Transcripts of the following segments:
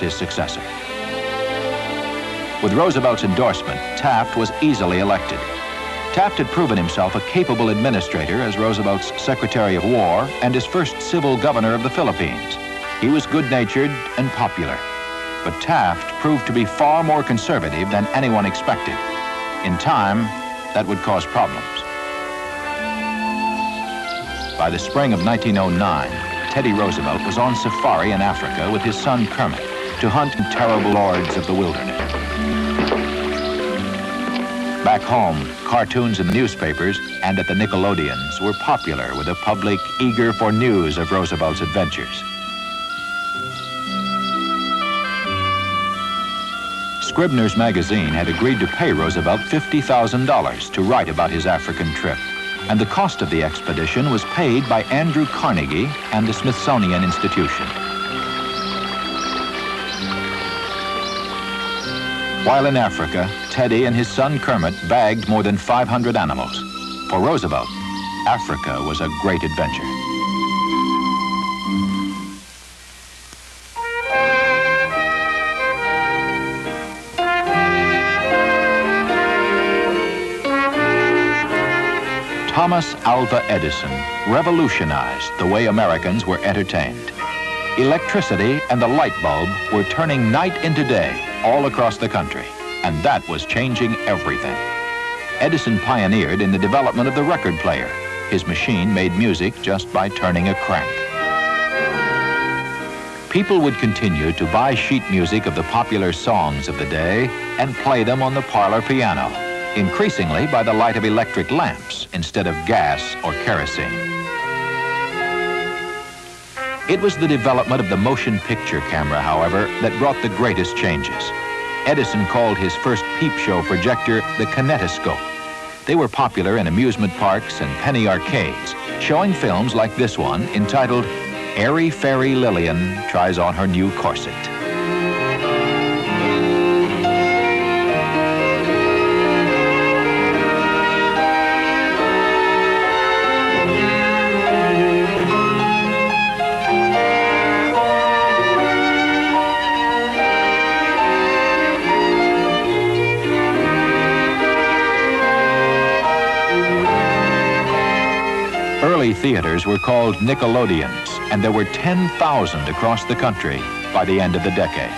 as his successor. With Roosevelt's endorsement, Taft was easily elected. Taft had proven himself a capable administrator as Roosevelt's Secretary of War and his first civil governor of the Philippines. He was good-natured and popular. But Taft proved to be far more conservative than anyone expected. In time, that would cause problems. By the spring of 1909, Teddy Roosevelt was on safari in Africa with his son Kermit to hunt terrible lords of the wilderness. Back home, cartoons in the newspapers and at the Nickelodeons were popular with a public eager for news of Roosevelt's adventures. Scribner's magazine had agreed to pay Roosevelt $50,000 to write about his African trip, and the cost of the expedition was paid by Andrew Carnegie and the Smithsonian Institution. While in Africa, Teddy and his son Kermit bagged more than 500 animals. For Roosevelt, Africa was a great adventure. Thomas Alva Edison revolutionized the way Americans were entertained. Electricity and the light bulb were turning night into day all across the country, and that was changing everything. Edison pioneered in the development of the record player. His machine made music just by turning a crank. People would continue to buy sheet music of the popular songs of the day and play them on the parlor piano, increasingly by the light of electric lamps instead of gas or kerosene. It was the development of the motion picture camera, however, that brought the greatest changes. Edison called his first peep show projector the kinetoscope. They were popular in amusement parks and penny arcades, showing films like this one entitled Airy Fairy Lillian Tries on Her New Corset. Early theaters were called Nickelodeons, and there were 10,000 across the country by the end of the decade.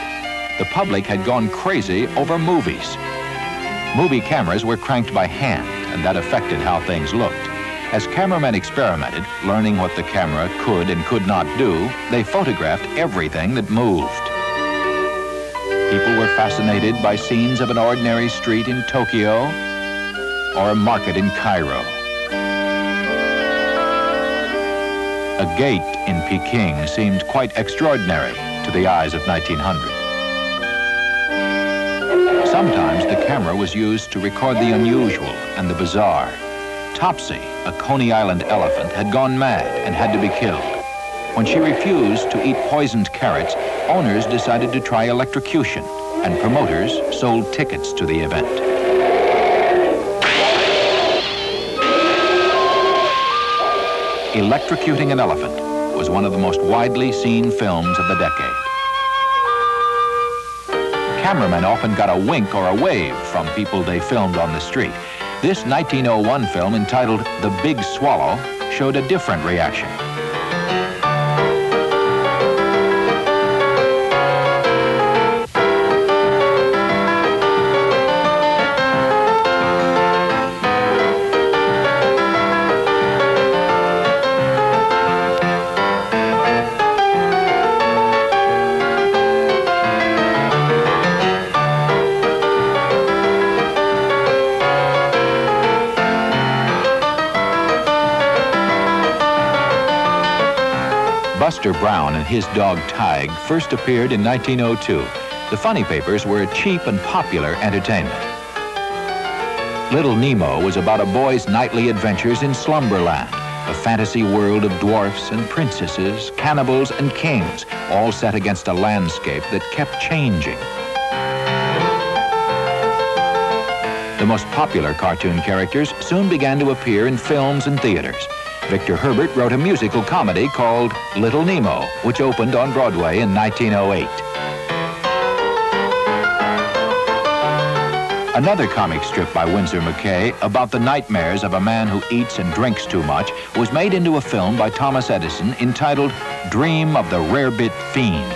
The public had gone crazy over movies. Movie cameras were cranked by hand, and that affected how things looked. As cameramen experimented, learning what the camera could and could not do, they photographed everything that moved. People were fascinated by scenes of an ordinary street in Tokyo or a market in Cairo. A gate in Peking seemed quite extraordinary to the eyes of 1900. Sometimes the camera was used to record the unusual and the bizarre. Topsy, a Coney Island elephant, had gone mad and had to be killed. When she refused to eat poisoned carrots, owners decided to try electrocution, and promoters sold tickets to the event. Electrocuting an Elephant was one of the most widely seen films of the decade. Cameramen often got a wink or a wave from people they filmed on the street. This 1901 film, entitled The Big Swallow, showed a different reaction. Buster Brown and his dog Tige first appeared in 1902. The funny papers were a cheap and popular entertainment. Little Nemo was about a boy's nightly adventures in Slumberland, a fantasy world of dwarfs and princesses, cannibals and kings, all set against a landscape that kept changing. The most popular cartoon characters soon began to appear in films and theaters. Victor Herbert wrote a musical comedy called Little Nemo, which opened on Broadway in 1908. Another comic strip by Winsor McCay about the nightmares of a man who eats and drinks too much was made into a film by Thomas Edison entitled Dream of the Rarebit Fiend.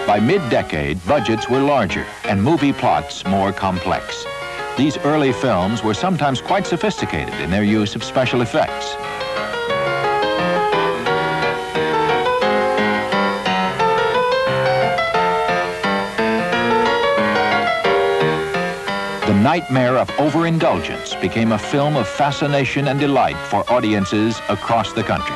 By mid-decade, budgets were larger and movie plots more complex. These early films were sometimes quite sophisticated in their use of special effects. The nightmare of overindulgence became a film of fascination and delight for audiences across the country.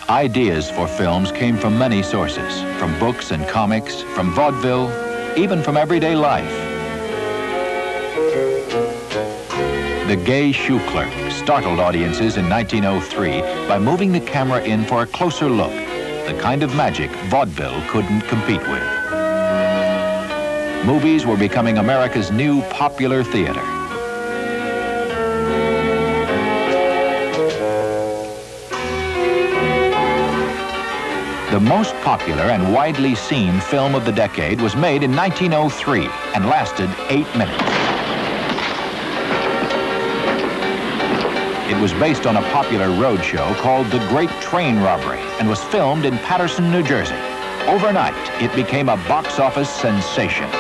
Ideas for films came from many sources, from books and comics, from vaudeville, even from everyday life. The Gay Shoe Clerk startled audiences in 1903 by moving the camera in for a closer look, the kind of magic vaudeville couldn't compete with. Movies were becoming America's new popular theater. The most popular and widely seen film of the decade was made in 1903 and lasted 8 minutes. It was based on a popular road show called The Great Train Robbery and was filmed in Paterson, New Jersey. Overnight, it became a box office sensation.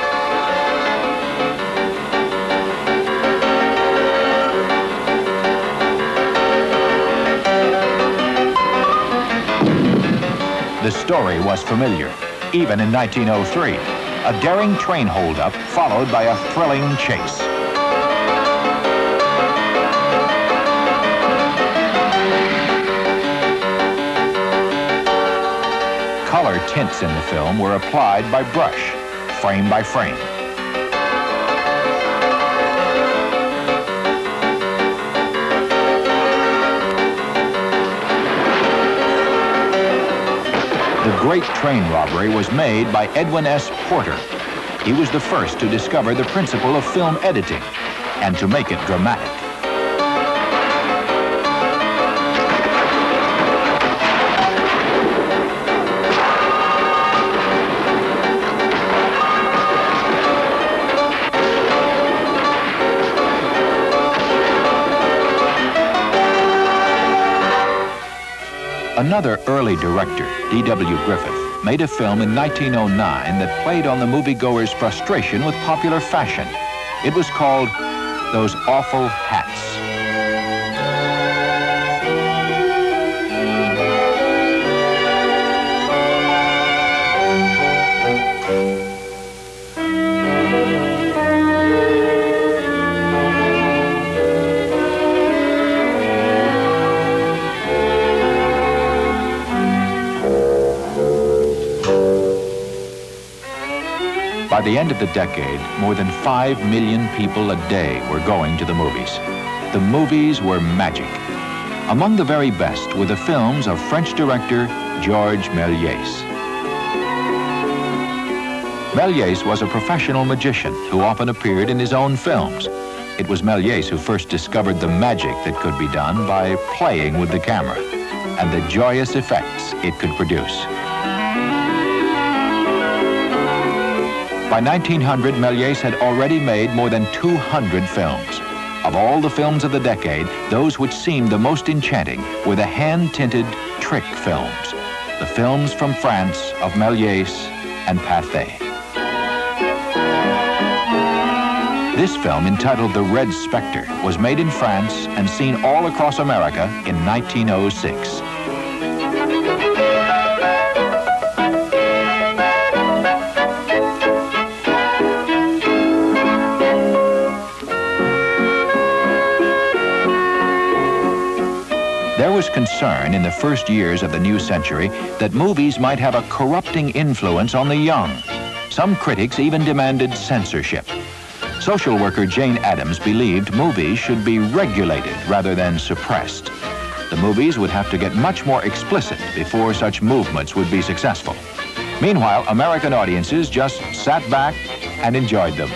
The story was familiar, even in 1903. A daring train holdup followed by a thrilling chase. Color tints in the film were applied by brush, frame by frame. The Great Train Robbery was made by Edwin S. Porter. He was the first to discover the principle of film editing and to make it dramatic. Another early director, D.W. Griffith, made a film in 1909 that played on the moviegoer's frustration with popular fashion. It was called Those Awful Hats. By the end of the decade, more than 5 million people a day were going to the movies. The movies were magic. Among the very best were the films of French director Georges Méliès. Méliès was a professional magician who often appeared in his own films. It was Méliès who first discovered the magic that could be done by playing with the camera and the joyous effects it could produce. By 1900, Méliès had already made more than 200 films. Of all the films of the decade, those which seemed the most enchanting were the hand-tinted trick films, the films from France of Méliès and Pathé. This film, entitled The Red Spectre, was made in France and seen all across America in 1906. There was concern in the first years of the new century that movies might have a corrupting influence on the young. Some critics even demanded censorship. Social worker Jane Addams believed movies should be regulated rather than suppressed. The movies would have to get much more explicit before such movements would be successful. Meanwhile, American audiences just sat back and enjoyed them.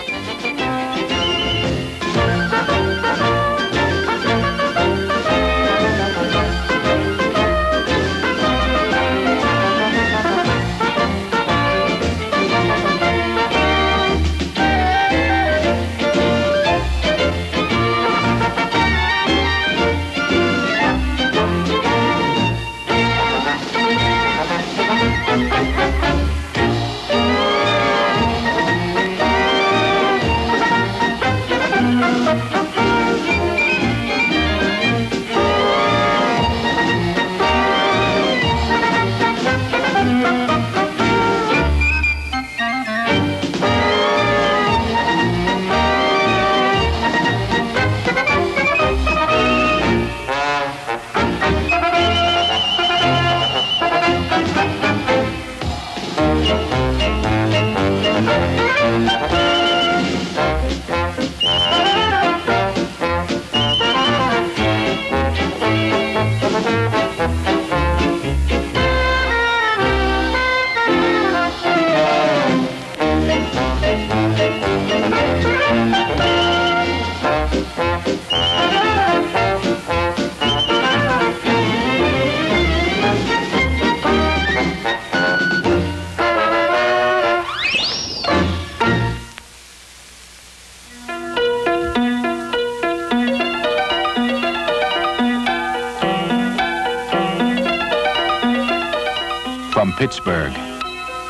From Pittsburgh,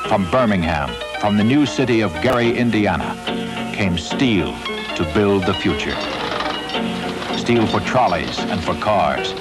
from Birmingham, from the new city of Gary, Indiana, came steel to build the future. Steel for trolleys and for cars,